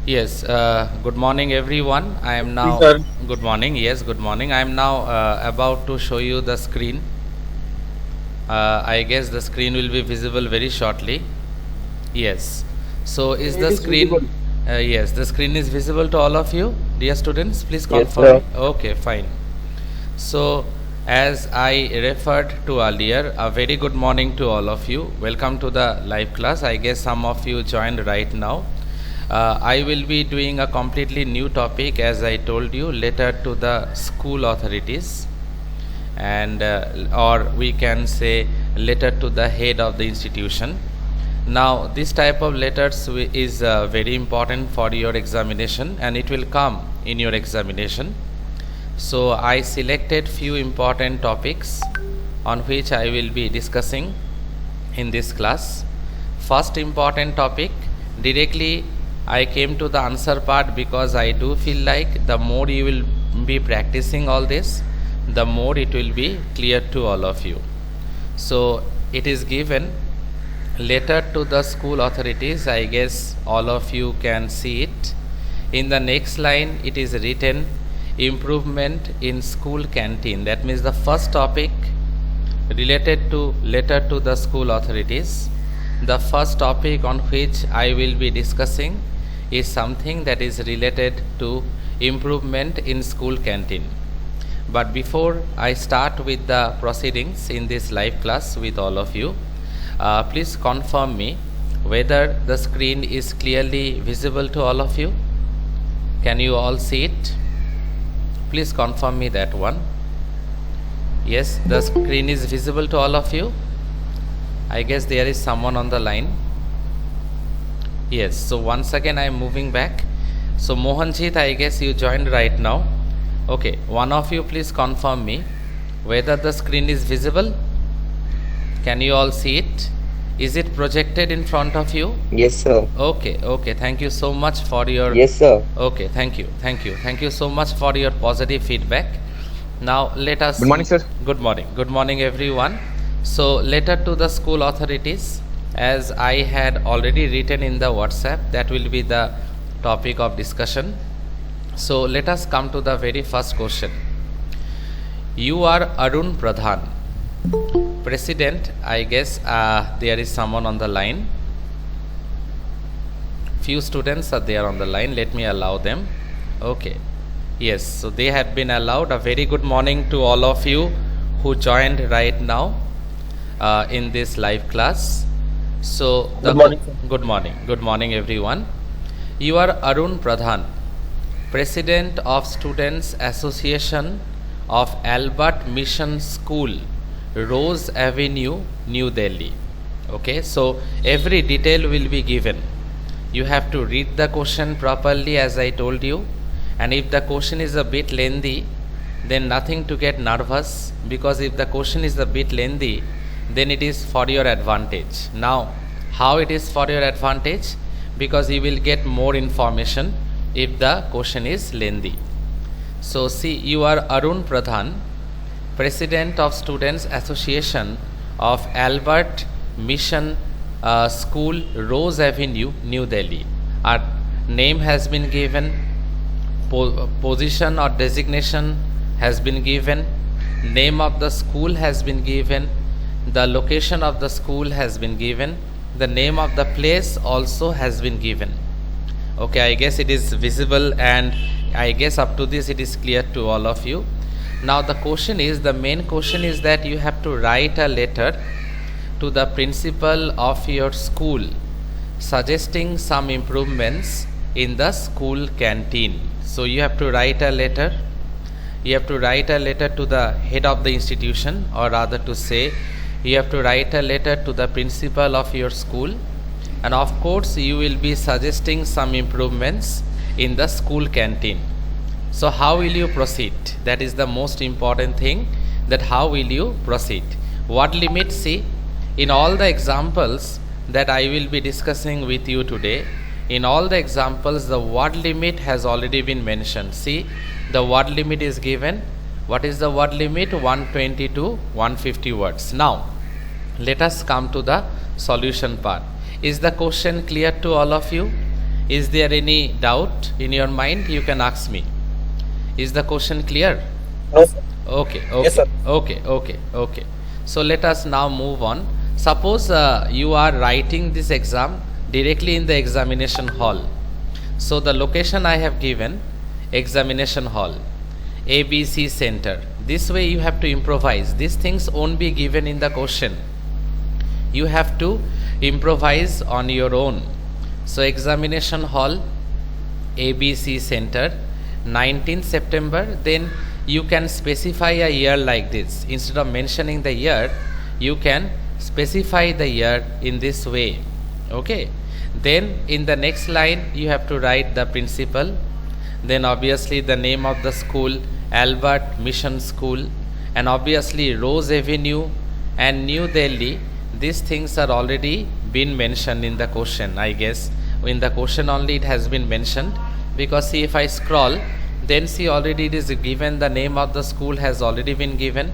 Yes, good morning everyone. I am Yes, now, sir. good morning, yes, good morning. I am now about to show you the screen. I guess the screen will be visible very shortly. Yes. So is It the is screen, visible. yes, the screen is visible to all of you, dear students. Please Yes, confirm sir. me. Okay, fine. So, as I referred to earlier, a very good morning to all of you. Welcome to the live class. I guess some of you joined right now. I will be doing a completely new topic, as I told you, letter to the school authorities, and or we can say letter to the head of the institution. Now, this type of letters is very important for your examination, and it will come in your examination. So I selected few important topics on which I will be discussing in this class. First important topic, directly I came to the answer part because I do feel like the more you will be practicing all this, the more it will be clear to all of you. So it is given letter to the school authorities. I guess all of you can see it. In the next line it is written improvement in school canteen. That means the first topic related to letter to the school authorities. The first topic on which I will be discussing is something that is related to improvement in school canteen. But before I start with the proceedings in this live class with all of you, please confirm me whether the screen is clearly visible to all of you. Can you all see it? Please confirm me that one. Yes, the screen is visible to all of you. I guess there is someone on the line. Yes, so once again I am moving back. So Mohanjit, I guess you joined right now. Okay, one of you please confirm me whether the screen is visible. Can you all see it? Is it projected in front of you? Yes, sir. Okay, thank you so much for your, Yes, sir. okay, thank you so much for your positive feedback. Now let us, Good morning, sir. good morning everyone. So letter to the school authorities, as I had already written in the WhatsApp, that will be the topic of discussion. So let us come to the very first question. You are Arun Pradhan, President. I guess there is someone on the line. Few students are there on the line. Let me allow them. Okay. Yes, so they have been allowed. A very good morning to all of you who joined right now in this live class. So the Good morning, sir. good morning everyone. You are Arun Pradhan, President of Students Association of Albert Mission School, Rose Avenue, New Delhi. Okay, so every detail will be given. You have to read the question properly, as I told you, and if the question is a bit lengthy, then nothing to get nervous, because if the question is a bit lengthy, then it is for your advantage. Now, how it is for your advantage? Because you will get more information if the question is lengthy. So see, you are Arun Pradhan, President of Students Association of Albert Mission School, Rose Avenue, New Delhi. Our name has been given, position or designation has been given, name of the school has been given, the location of the school has been given, the name of the place also has been given. Okay, I guess it is visible, and I guess up to this it is clear to all of you. Now the main question is that you have to write a letter to the principal of your school suggesting some improvements in the school canteen. So you have to write a letter. You have to write a letter to the head of the institution, or rather to say, you have to write a letter to the principal of your school, and of course you will be suggesting some improvements in the school canteen. So how will you proceed? That is the most important thing, that how will you proceed? Word limit, see, in all the examples that I will be discussing with you today, in all the examples the word limit has already been mentioned. See, the word limit is given. What is the word limit? 120 to 150 words. Now let us come to the solution part. Is the question clear to all of you? Is there any doubt in your mind? You can ask me. Is the question clear? No, sir. Okay, Yes, okay, sir. okay. So let us now move on. Suppose you are writing this exam directly in the examination hall. So the location I have given, examination hall, ABC center. This way you have to improvise. These things won't be given in the question. You have to improvise on your own. So examination hall, ABC center, 19th September, then you can specify a year like this. Instead of mentioning the year, you can specify the year in this way. Okay. Then in the next line, you have to write the principal. Then obviously the name of the school, Albert Mission School, and obviously Rose Avenue and New Delhi. These things are already been mentioned in the question, I guess. In the question only it has been mentioned, because see, if I scroll, then see already it is given, the name of the school has already been given,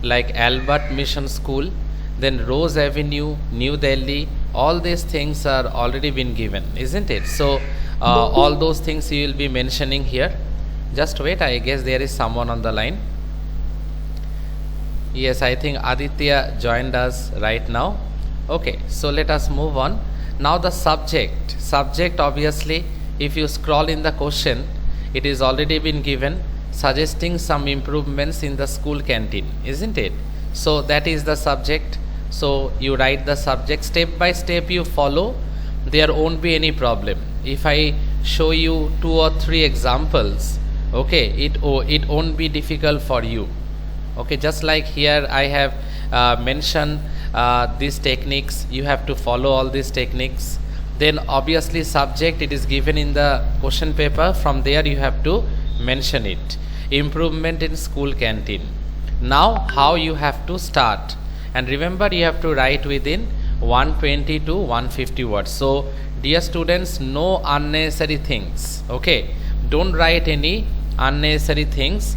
like Albert Mission School, then Rose Avenue, New Delhi, all these things are already been given, isn't it? So all those things you will be mentioning here. Just wait, I guess there is someone on the line. Yes, I think Aditya joined us right now. Okay, so let us move on. Now the subject obviously, if you scroll in the question, it is already been given, suggesting some improvements in the school canteen, isn't it? So that is the subject. So you write the subject, step by step you follow, there won't be any problem. If I show you 2 or 3 examples, okay, it won't be difficult for you. Okay, just like here I have mentioned these techniques, you have to follow all these techniques. Then obviously subject, it is given in the question paper, from there you have to mention it. Improvement in school canteen. Now how you have to start, and remember you have to write within 120 to 150 words. So dear students, no unnecessary things. Okay, don't write any unnecessary things.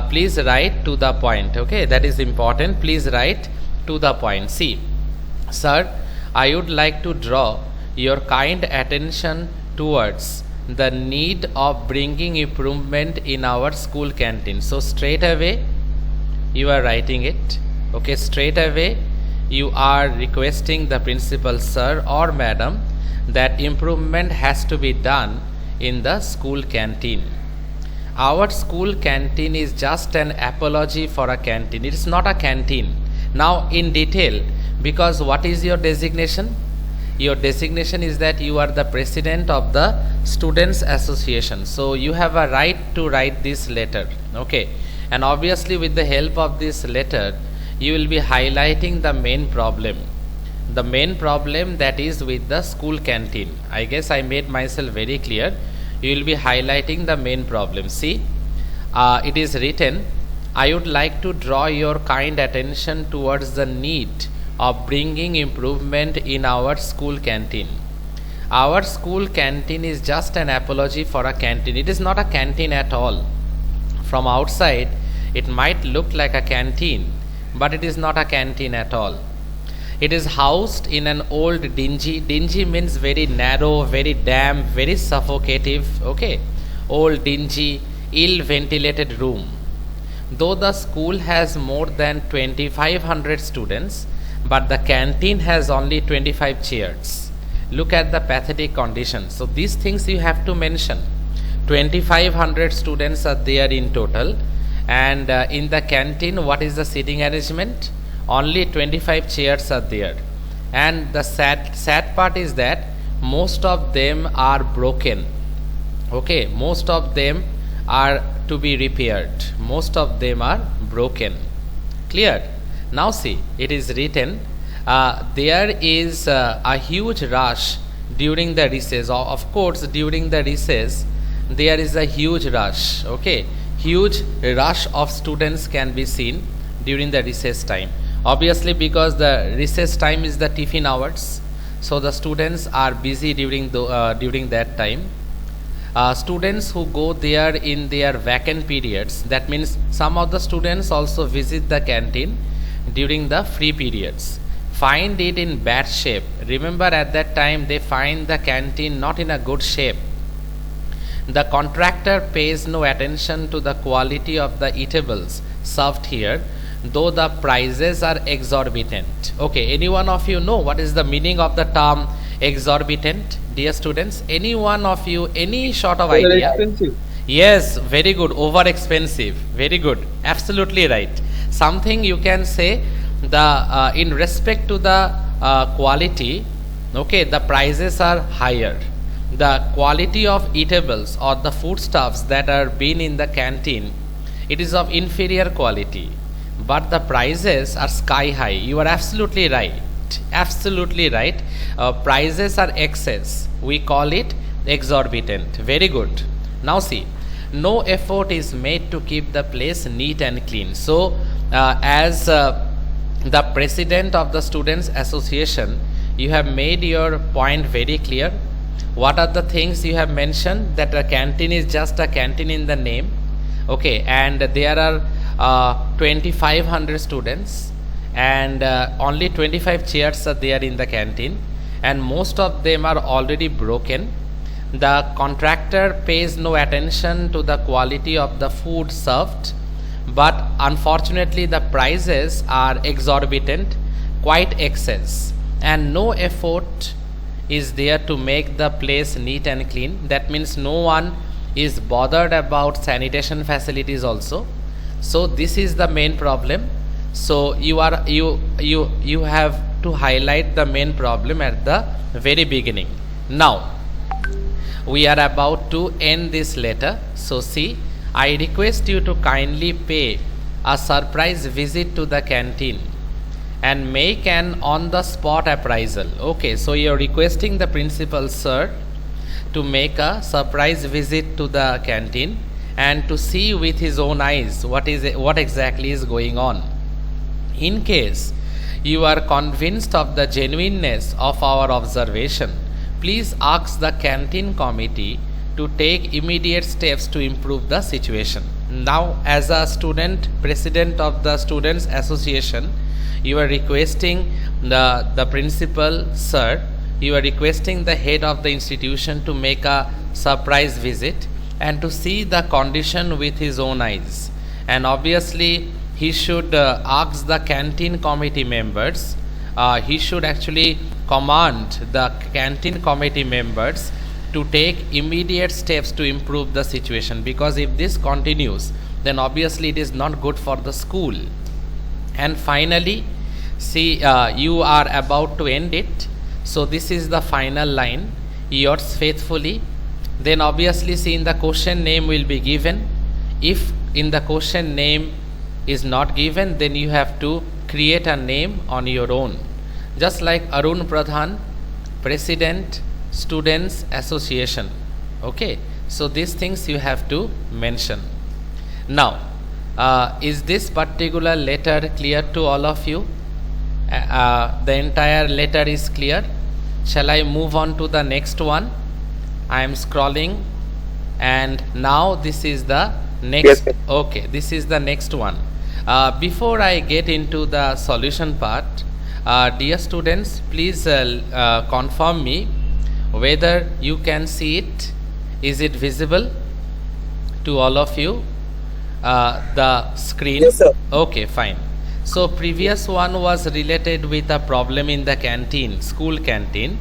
Please write to the point. Okay, that is important. Please write to the point. See, sir, I would like to draw your kind attention towards the need of bringing improvement in our school canteen. So straight away you are writing it. Okay, straight away you are requesting the principal sir or madam that improvement has to be done in the school canteen. Our school canteen is just an apology for a canteen. It is not a canteen. Now in detail, because what is your designation? Your designation is that you are the president of the students association. So you have a right to write this letter. Okay, and obviously with the help of this letter, you will be highlighting the main problem. The main problem that is with the school canteen. I guess I made myself very clear. You will be highlighting the main problem. See, it is written, I would like to draw your kind attention towards the need of bringing improvement in our school canteen. Our school canteen is just an apology for a canteen. It is not a canteen at all. From outside, it might look like a canteen, but it is not a canteen at all. It is housed in an old dingy means very narrow, very damp, very suffocative, okay, old dingy, ill ventilated room. Though the school has more than 2500 students, but the canteen has only 25 chairs. Look at the pathetic condition. So these things you have to mention. 2500 students are there in total, and in the canteen what is the seating arrangement? Only 25 chairs are there, and the sad part is that most of them are broken. Okay, most of them are to be repaired. Most of them are broken. Clear? Now see, it is written, there is a huge rush during the recess. Of course, during the recess there is a huge rush. Okay, huge rush of students can be seen during the recess time. Obviously, because the recess time is the tiffin hours, so the students are busy during that time. Students who go there in their vacant periods, that means some of the students also visit the canteen during the free periods, find it in bad shape. Remember, at that time they find the canteen not in a good shape. The contractor pays no attention to the quality of the eatables served here, though the prices are exorbitant. Okay, any one of you know what is the meaning of the term exorbitant, dear students? Any one of you, any sort of idea? Expensive. Yes, very good. Over expensive. Very good. Absolutely right. Something you can say the in respect to the quality. Okay, the prices are higher. The quality of eatables or the foodstuffs that are being in the canteen, it is of inferior quality, but the prices are sky high. You are absolutely right. Absolutely right. Prices are excess. We call it exorbitant. Very good. Now see, no effort is made to keep the place neat and clean. So, as the president of the Students Association, you have made your point very clear. What are the things you have mentioned? That a canteen is just a canteen in the name. Okay, and there are 2500 students, and only 25 chairs are there in the canteen, and most of them are already broken. The contractor pays no attention to the quality of the food served, but unfortunately the prices are exorbitant, quite excess, and no effort is there to make the place neat and clean. That means no one is bothered about sanitation facilities also. So this is the main problem. So you have to highlight the main problem at the very beginning. Now we are about to end this letter. So see, I request you to kindly pay a surprise visit to the canteen and make an on-the-spot appraisal. Okay, so you are requesting the principal sir to make a surprise visit to the canteen and to see with his own eyes what exactly is going on. In case you are convinced of the genuineness of our observation, please ask the canteen committee to take immediate steps to improve the situation. Now, as a student president of the Students Association, you are requesting the principal sir, you are requesting the head of the institution to make a surprise visit and to see the condition with his own eyes. And obviously he should ask the canteen committee members, he should actually command the canteen committee members to take immediate steps to improve the situation, because if this continues, then obviously it is not good for the school. And finally, see, you are about to end it. So this is the final line. Yours faithfully. Then obviously, see, in the question name will be given. If in the question name is not given, then you have to create a name on your own. Just like Arun Pradhan, President, Students Association. Okay. So these things you have to mention. Now, is this particular letter clear to all of you? The entire letter is clear. Shall I move on to the next one? I am scrolling, and now this is the next. Yes. Okay, this is the next one. Before I get into the solution part, dear students, please confirm me whether you can see it. Is it visible to all of you? The screen. Yes, sir. Okay, fine. So previous one was related with a problem in the canteen, school canteen.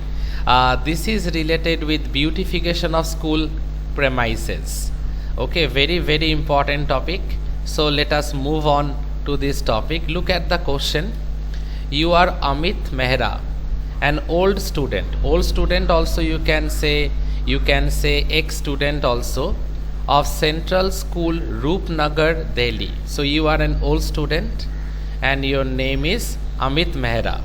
This is related with beautification of school premises. Okay, very, very important topic. So let us move on to this topic. Look at the question. You are Amit Mehra, an old student. Old student also you can say ex-student also, of Central School, Roopnagar, Delhi. So you are an old student and your name is Amit Mehra.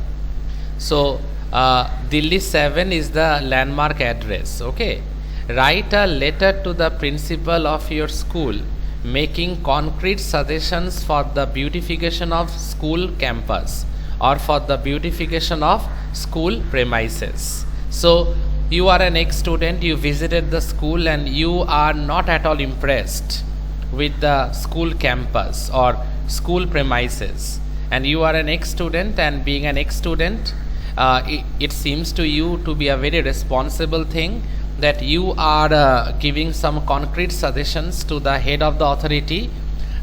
So Delhi 7 is the landmark address. Okay, write a letter to the principal of your school making concrete suggestions for the beautification of school campus or for the beautification of school premises. So you are an ex-student, you visited the school and you are not at all impressed with the school campus or school premises, and you are an ex-student, and being an ex-student, it seems to you to be a very responsible thing that you are giving some concrete suggestions to the head of the authority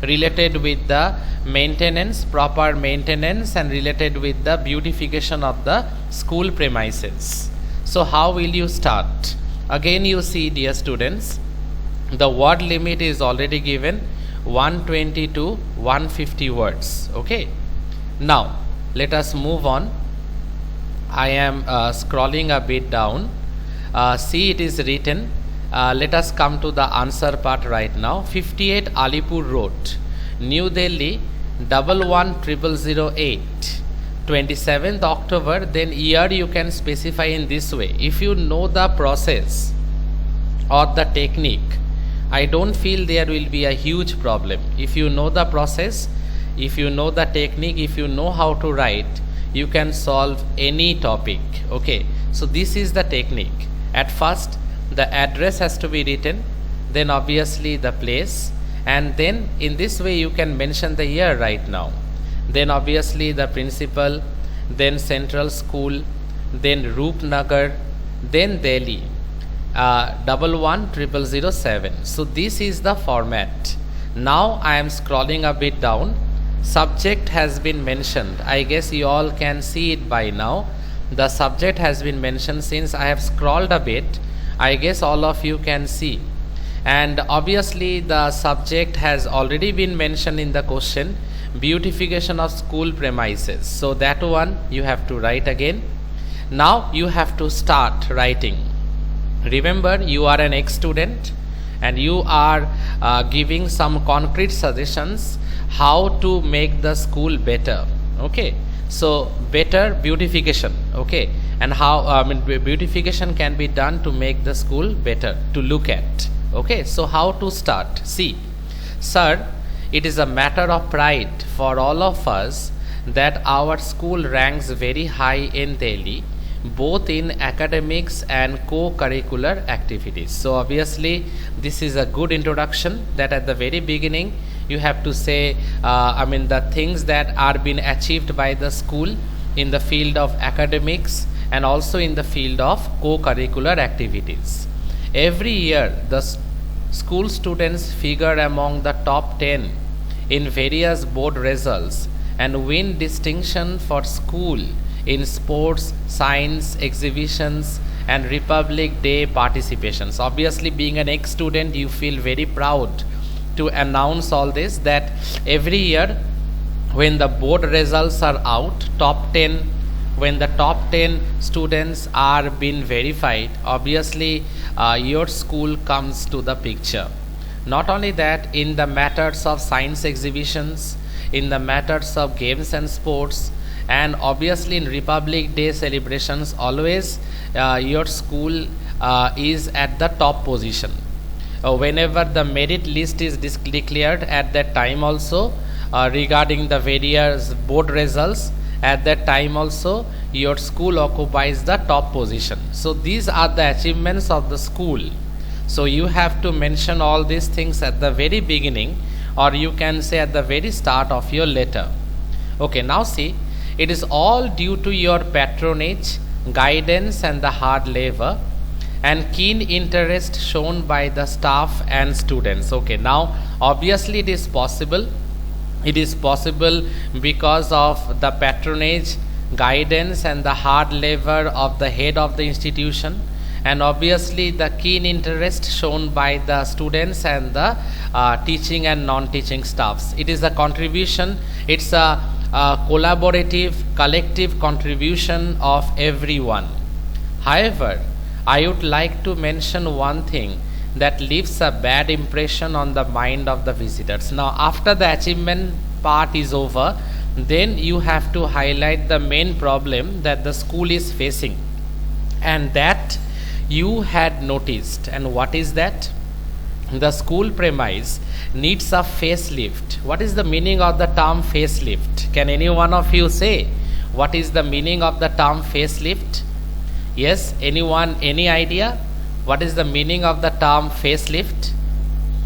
related with the maintenance, proper maintenance, and related with the beautification of the school premises. So how will you start? Again, you see, dear students, the word limit is already given 120 to 150 words. Okay, now let us move on. I am scrolling a bit down. See, it is written. Let us come to the answer part right now. 58 Alipur Road, New Delhi 110008, 27th October. Then year you can specify in this way. If you know the process or the technique, I don't feel there will be a huge problem. If you know the process, if you know the technique, if you know how to write, you can solve any topic. Okay, so this is the technique. At first, the address has to be written, then obviously the place, and then in this way you can mention the year right now. Then obviously the principal, then central school, then Roopnagar, then Delhi. 110007. So this is the format. Now I am scrolling a bit down. Subject has been mentioned. I guess you all can see it by now. The subject has been mentioned. Since I have scrolled a bit, I guess all of you can see. And obviously the subject has already been mentioned in the question, beautification of school premises. So that one you have to write again. Now you have to start writing. Remember, you are an ex-student and you are giving some concrete suggestions how to make the school better. Okay, so better beautification. Okay, and how beautification can be done to make the school better to look at. Okay, so how to start? See, sir, it is a matter of pride for all of us that our school ranks very high in Delhi, both in academics and co-curricular activities. So obviously this is a good introduction, that at the very beginning you have to say the things that are being achieved by the school in the field of academics and also in the field of co-curricular activities. Every year the school students figure among the top 10 in various board results and win distinction for school in sports, science, exhibitions and Republic Day participations. Obviously, being an ex-student, you feel very proud to announce all this, that every year when the board results are out, top 10, when the top 10 students are being verified, obviously your school comes to the picture. Not only that, in the matters of science exhibitions, in the matters of games and sports, and obviously in Republic Day celebrations, always your school is at the top position. Whenever the merit list is declared at that time also, regarding the various board results, at that time also your school occupies the top position. So these are the achievements of the school. So you have to mention all these things at the very beginning, or you can say at the very start of your letter. Okay, now see, it is all due to your patronage, guidance and the hard labor and keen interest shown by the staff and students. Okay, now obviously it is possible because of the patronage, guidance and the hard labor of the head of the institution, and obviously the keen interest shown by the students and the teaching and non-teaching staffs. It is a contribution, it's a collaborative, collective contribution of everyone. However, I would like to mention one thing that leaves a bad impression on the mind of the visitors. Now, after the achievement part is over, then you have to highlight the main problem that the school is facing and that you had noticed. And what is that? The school premise needs a facelift. What is the meaning of the term facelift? Can any one of you say what is the meaning of the term facelift? Yes, anyone, any idea? What is the meaning of the term facelift?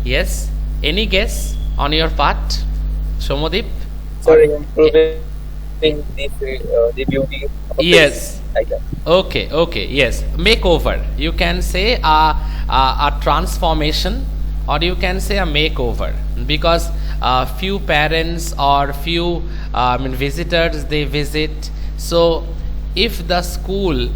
Yes, any guess on your part? Shomodip? Sorry, improving paint the beauty of a place, Yes. I guess. Okay, okay, yes. Makeover. You can say a transformation, or you can say a makeover, because few parents or few visitors they visit. So if the school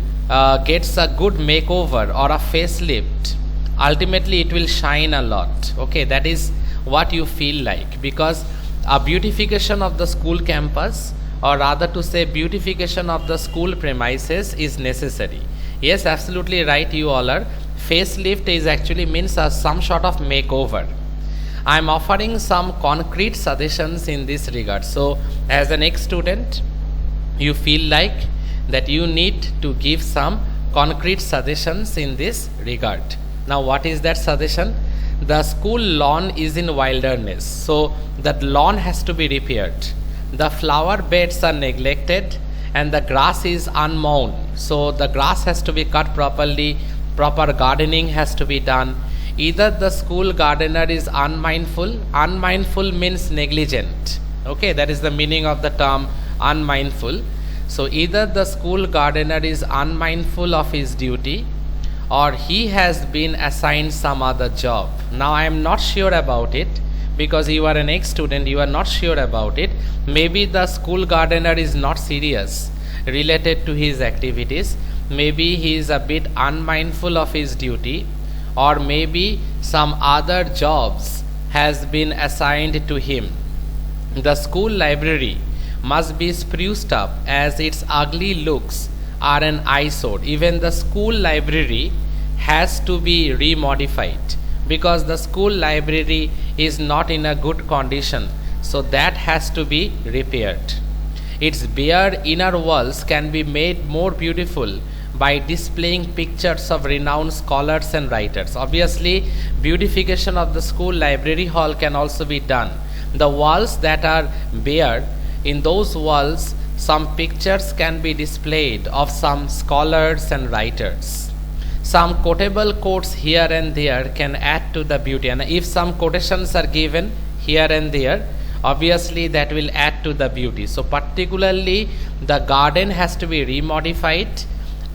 gets a good makeover or a facelift, ultimately it will shine a lot. Okay, that is what you feel like, because a beautification of the school campus, or rather to say beautification of the school premises, is necessary. Yes, absolutely right, you all are. Facelift is actually means some sort of makeover. I am offering some concrete suggestions in this regard. So as an ex student, you feel like that you need to give some concrete suggestions in this regard. Now what is that suggestion? The school lawn is in wilderness, so that lawn has to be repaired. The flower beds are neglected and the grass is unmown, so the grass has to be cut properly, proper gardening has to be done. Either the school gardener is unmindful means negligent. Okay, that is the meaning of the term unmindful. So either the school gardener is unmindful of his duty, or he has been assigned some other job. Now I am not sure about it, because you are an ex student, you are not sure about it. Maybe the school gardener is not serious related to his activities, maybe he is a bit unmindful of his duty, or maybe some other jobs has been assigned to him. The school library must be spruced up, as its ugly looks are an eyesore. Even the school library has to be remodified, because the school library is not in a good condition, so that has to be repaired. Its bare inner walls can be made more beautiful by displaying pictures of renowned scholars and writers. Obviously, beautification of the school library hall can also be done. The walls that are bare, in those walls some pictures can be displayed of some scholars and writers. Some quotable quotes here and there can add to the beauty, and if some quotations are given here and there, obviously that will add to the beauty. So particularly the garden has to be remodified,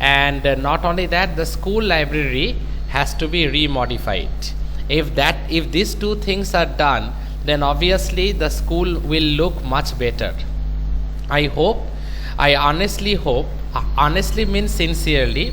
and not only that, the school library has to be remodified. If these two things are done, then obviously the school will look much better. I honestly hope, honestly means sincerely,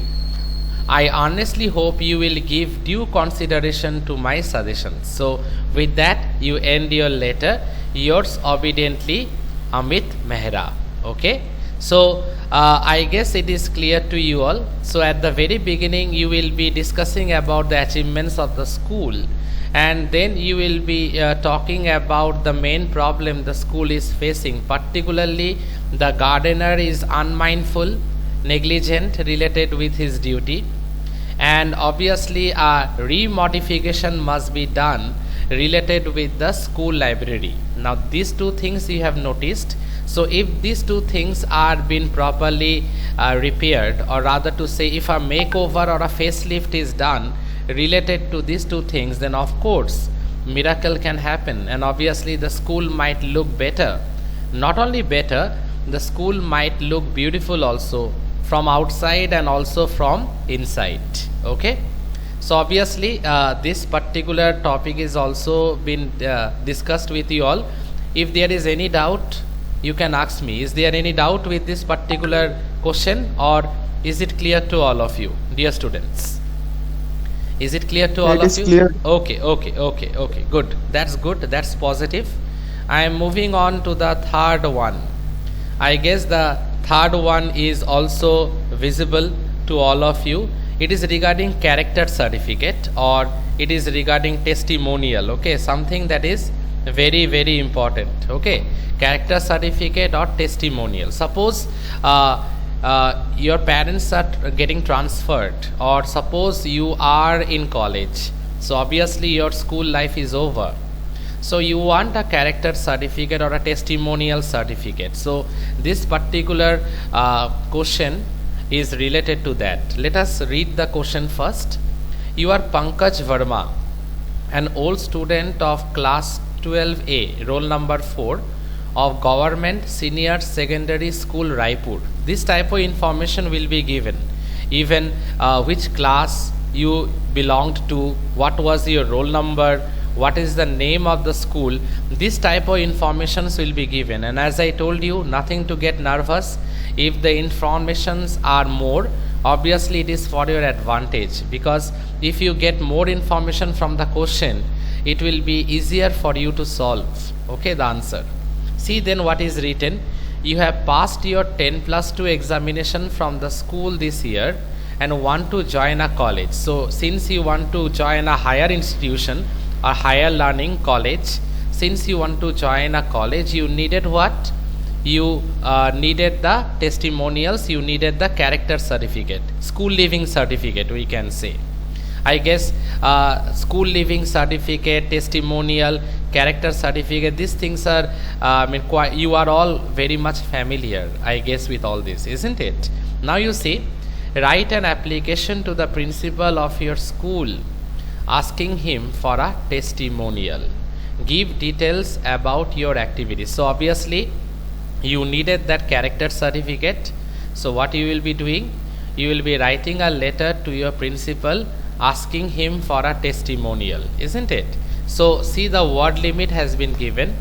I honestly hope you will give due consideration to my suggestions. So with that, you end your letter. Yours obediently, Amit Mehra. Okay. So I guess it is clear to you all. So at the very beginning, you will be discussing about the achievements of the school, and then you will be talking about the main problem the school is facing. Particularly, the gardener is unmindful, negligent related with his duty, and obviously a remodification must be done related with the school library. Now these two things you have noticed. So if these two things are being properly repaired, or rather to say, if a makeover or a facelift is done related to these two things, then of course miracle can happen, and obviously the school might look better. Not only better, the school might look beautiful also, from outside and also from inside. Okay. So obviously this particular topic is also been discussed with you all. If there is any doubt, you can ask me. Is there any doubt with this particular question, or is it clear to all of you, dear students? Is it clear to all It of is you? clear. Okay, good. That's good, that's positive. I am moving on to the third one. I guess the third one is also visible to all of you. It is regarding character certificate, or it is regarding testimonial. Okay, something that is very important. Okay, character certificate or testimonial. Suppose your parents are getting transferred, or suppose you are in college, so obviously your school life is over, so you want a character certificate or a testimonial certificate. So this particular question is related to that. Let us read the question first. You are Pankaj Verma, an old student of class 12A, roll number 4, of Government Senior Secondary School Raipur. This type of information will be given. Even which class you belonged to, what was your roll number, what is the name of the school. This type of informations will be given, and as I told you, nothing to get nervous. If the informations are more, obviously it is for your advantage, because if you get more information from the question, it will be easier for you to solve, okay, the answer. See then what is written. You have passed your 10+2 examination from the school this year and want to join a college. So since you want to join a higher institution or higher learning college, since you want to join a college, you needed what? You needed the testimonials, you needed the character certificate, school leaving certificate, we can say. I guess school leaving certificate, testimonial, character certificate, these things are you are all very much familiar, I guess, with all this, isn't it? Now you see, write an application to the principal of your school asking him for a testimonial. Give details about your activities. So obviously you needed that character certificate. So what you will be doing? You will be writing a letter to your principal asking him for a testimonial, isn't it? So see, the word limit has been given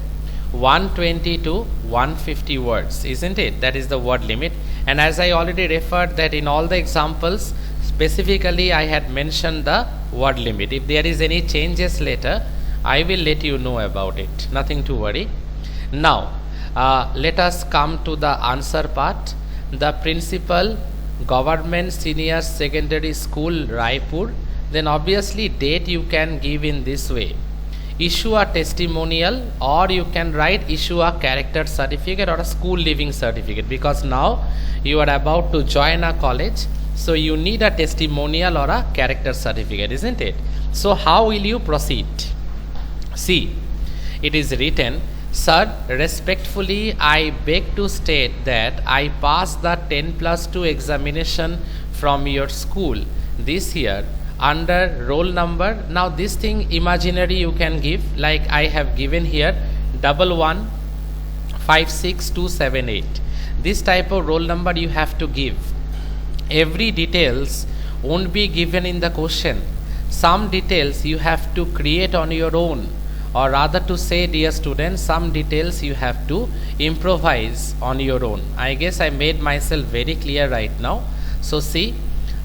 120 to 150 words, isn't it? That is the word limit. And as I already referred that in all the examples, specifically I had mentioned the word limit. If there is any changes later, I will let you know about it, nothing to worry. Now let us come to the answer part. The principal, Government Senior Secondary School Raipur. Then obviously date you can give in this way. Issue a testimonial, or you can write issue a character certificate or a school leaving certificate, because now you are about to join a college, so you need a testimonial or a character certificate, isn't it? So how will you proceed? See, it is written, sir, respectfully I beg to state that I passed the 10+2 examination from your school this year under roll number. Now this thing imaginary you can give, like I have given here 1156278. This type of roll number you have to give. Every details won't be given in the question. Some details you have to create on your own, or rather to say, dear students, some details you have to improvise on your own. I guess I made myself very clear right now. So see,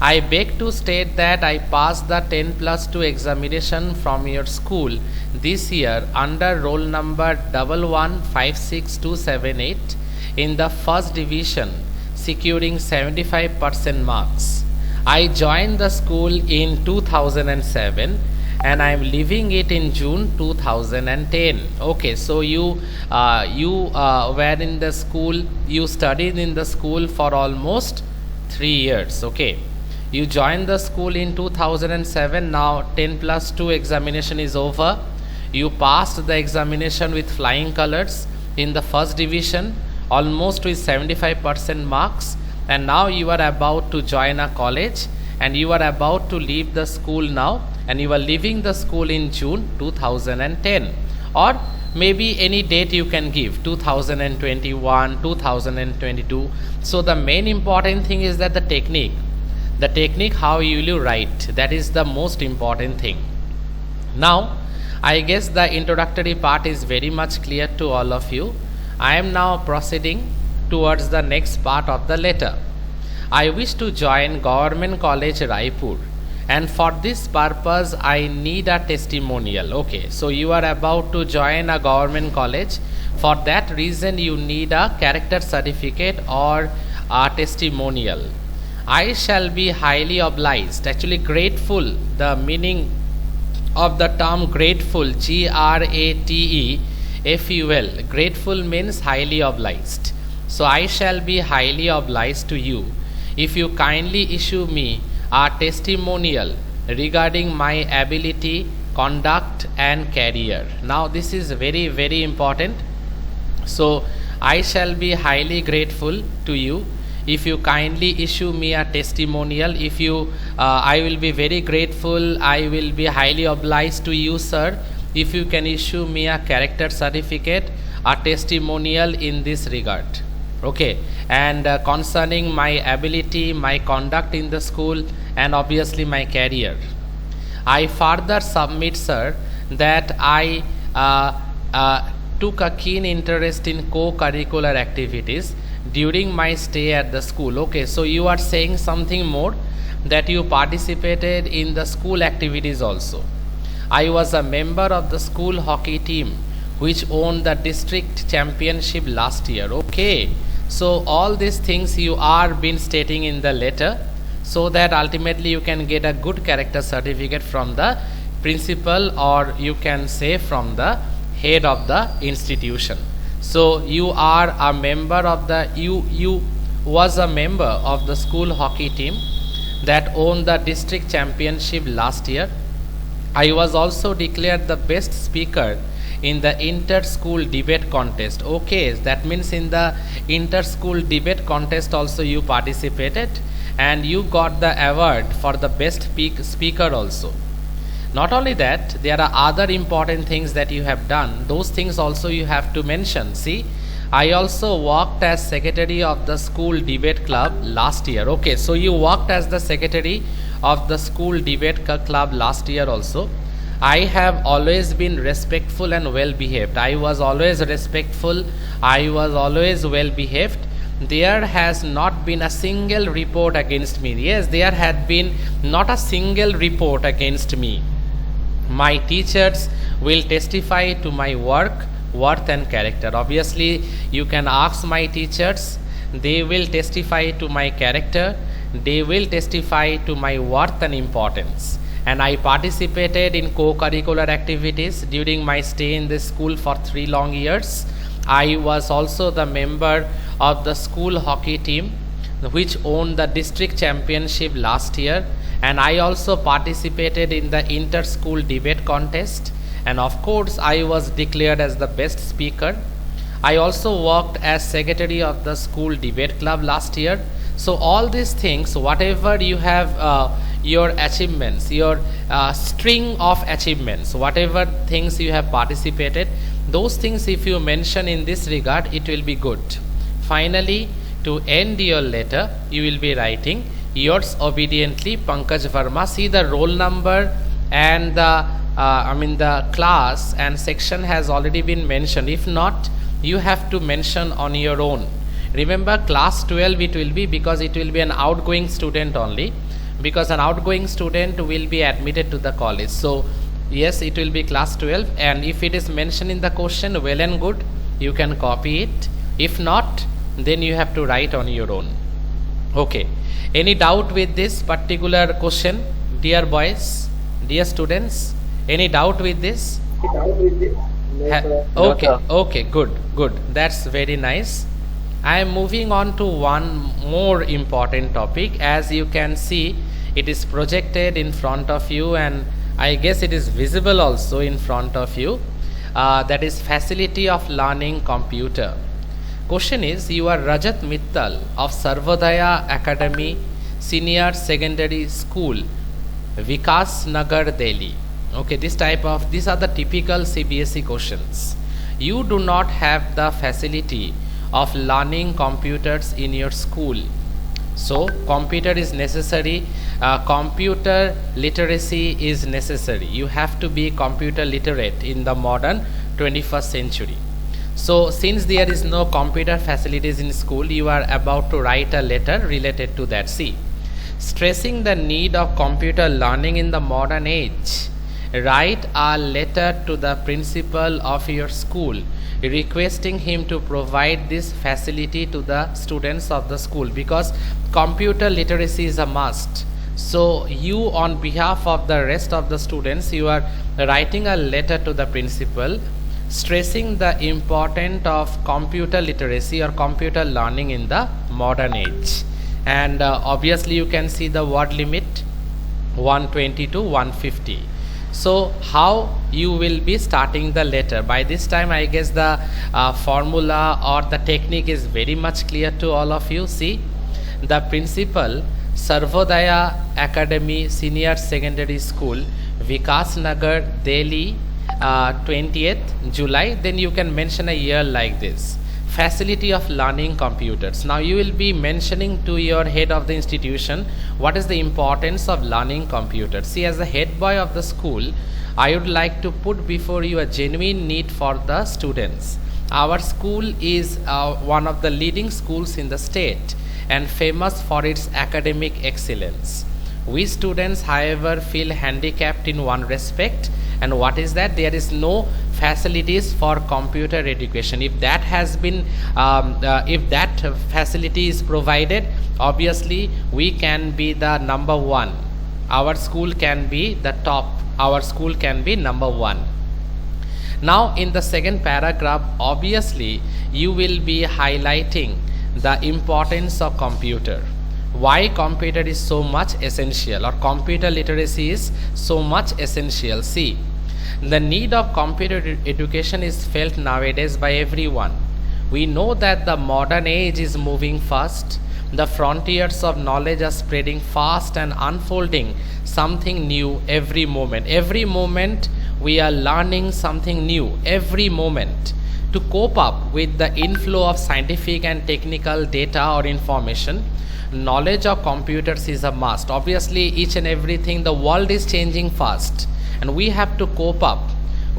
I beg to state that I passed the 10+2 examination from your school this year under roll number 1156278 in the first division, securing 75% marks. I joined the school in 2007 and I am leaving it in June 2010. Okay, so you were in the school, you studied in the school for almost 3 years. Okay, you joined the school in 2007. Now 10+2 examination is over. You passed the examination with flying colors in the first division, almost with 75% marks, and now you are about to join a college and you are about to leave the school now, and you are leaving the school in June 2010, or maybe any date you can give, 2021, 2022. So the main important thing is that the technique how you will write, that is the most important thing. Now I guess the introductory part is very much clear to all of you. I am now proceeding towards the next part of the letter. I wish to join Government College Raipur, and for this purpose I need a testimonial. Okay, so you are about to join a government college. For that reason you need a character certificate or a testimonial. I shall be highly obliged. Actually grateful, the meaning of the term grateful, GRATEFUL, grateful means highly obliged. So I shall be highly obliged to you if you kindly issue me a testimonial regarding my ability, conduct and career. Now this is very, very important. So I shall be highly grateful to you if you kindly issue me a testimonial. If you I will be very grateful, I will be highly obliged to you, sir, if you can issue me a character certificate a testimonial in this regard. Okay, and concerning my ability, my conduct in the school, and obviously my career. I further submit, sir, that I took a keen interest in co-curricular activities during my stay at the school. Okay, so you are saying something more, that you participated in the school activities also. I was a member of the school hockey team which won the district championship last year. Okay, so all these things you are been stating in the letter, so that ultimately you can get a good character certificate from the principal, or you can say from the head of the institution. So you are a member of the you was a member of the school hockey team that won the district championship last year. I was also declared the best speaker in the inter-school debate contest. Okay, that means in the inter-school debate contest also you participated, and you got the award for the best speaker also. Not only that, there are other important things that you have done. Those things also you have to mention. See, I also worked as secretary of the school debate club last year. Okay, so you worked as the secretary of the school debate club last year also. I have always been respectful and well behaved. I was always respectful. I was always well behaved. There has not been a single report against me. Yes, there had been not a single report against me. My teachers will testify to my work, worth and character. Obviously, you can ask my teachers. They will testify to my character. They will testify to my worth and importance. And I participated in co-curricular activities during my stay in this school for 3 long years. I was also the member of the school hockey team which won the district championship last year, and I also participated in the inter-school debate contest, and of course I was declared as the best speaker. I also worked as secretary of the school debate club last year. So all these things, whatever you have, your achievements, your string of achievements, whatever things you have participated, those things if you mention in this regard, it will be good. Finally, to end your letter, you will be writing, yours obediently, Pankaj Verma. See, the roll number and the class and section has already been mentioned. If not, you have to mention on your own. Remember, class 12 it will be, because it will be an outgoing student only, because an outgoing student will be admitted to the college. So yes, it will be class 12, and if it is mentioned in the question, well and good, you can copy it. If not, then you have to write on your own. Okay, any doubt with this particular question, dear boys, dear students? Any doubt with this? Okay, good, that's very nice. I am moving on to one more important topic. As you can see, it is projected in front of you, and I guess it is visible also in front of you. That is facility of learning computer. Question is, you are Rajat Mittal of Sarvodaya Academy Senior Secondary School, Vikas Nagar, Delhi. Okay, these are the typical CBSE questions. You do not have the facility of learning computers in your school. So computer is necessary, computer literacy is necessary. You have to be computer literate in the modern 21st century. So since there is no computer facilities in school, you are about to write a letter related to that. See, stressing the need of computer learning in the modern age, write a letter to the principal of your school requesting him to provide this facility to the students of the school, because computer literacy is a must. So you, on behalf of the rest of the students, you are writing a letter to the principal stressing the importance of computer literacy or computer learning in the modern age. And obviously you can see the word limit 120 to 150. So how you will be starting the letter? By this time I guess the formula or the technique is very much clear to all of you. See, the principal, Sarvodaya Academy Senior Secondary School, Vikas Nagar, Delhi, 20th July, then you can mention a year like this. Facility of learning computers. Now you will be mentioning to your head of the institution what is the importance of learning computers. See, as the head boy of the school, I would like to put before you a genuine need for the students. Our school is one of the leading schools in the state and famous for its academic excellence. We students, however, feel handicapped in one respect, and what is that? There is no facilities for computer education. If that has been if that facility is provided, obviously we can be the number one. Our school can be the top. Our school can be number one. Now in the second paragraph, obviously you will be highlighting the importance of computer. Why computer is so much essential, or computer literacy is so much essential. See, the need of computer education is felt nowadays by everyone. We know that the modern age is moving fast. The frontiers of knowledge are spreading fast and unfolding something new every moment. Every moment we are learning something new, every moment. To cope up with the inflow of scientific and technical data or information, knowledge of computers is a must. Obviously, each and everything, the world is changing fast, and we have to cope up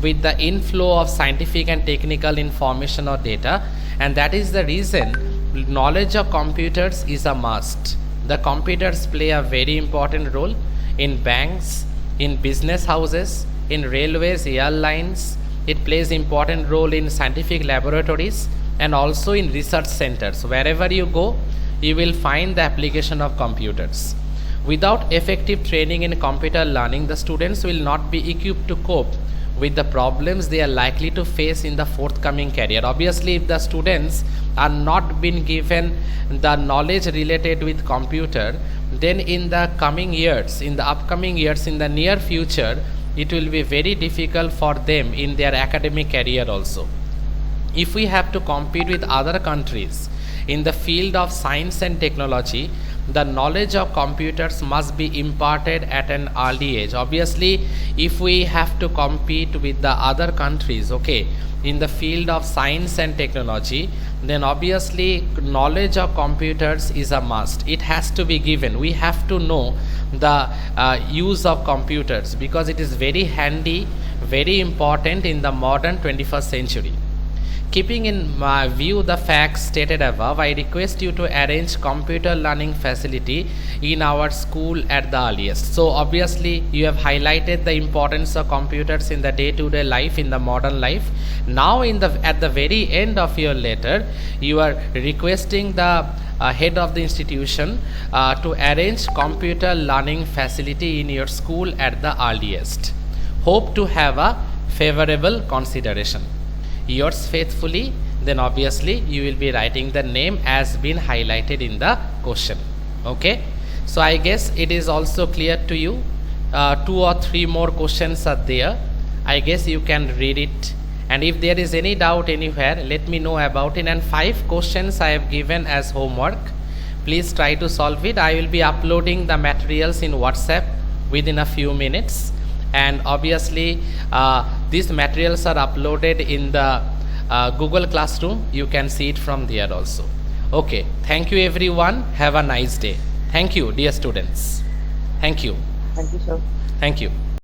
with the inflow of scientific and technical information or data, and that is the reason knowledge of computers is a must. The computers play a very important role in banks, in business houses, in railways, airlines. It plays important role in scientific laboratories and also in research centers. Wherever you go, you will find the application of computers. Without effective training in computer learning, the students will not be equipped to cope with the problems they are likely to face in the forthcoming career. Obviously, if the students are not been given the knowledge related with computer, then in the coming years, in the upcoming years, in the near future, it will be very difficult for them in their academic career also. If we have to compete with other countries in the field of science and technology, the knowledge of computers must be imparted at an early age. Obviously, if we have to compete with the other countries, okay, in the field of science and technology, then obviously knowledge of computers is a must. It has to be given. We have to know the use of computers because it is very handy, very important in the modern 21st century. Keeping in view the facts stated above, I request you to arrange computer learning facility in our school at the earliest. So obviously you have highlighted the importance of computers in the day-to-day life, in the modern life. Now at the very end of your letter, you are requesting the head of the institution to arrange computer learning facility in your school at the earliest. Hope to have a favorable consideration. Yours faithfully, then obviously you will be writing the name as been highlighted in the question. Okay, so I guess it is also clear to you. 2 or 3 more questions are there. I guess you can read it, and if there is any doubt anywhere, let me know about it. And 5 questions I have given as homework. Please try to solve it. I will be uploading the materials in WhatsApp within a few minutes, and obviously these materials are uploaded in the Google Classroom. You can see it from there also. Okay, thank you everyone. Have a nice day. Thank you, dear students. Thank you. Thank you, sir. Thank you.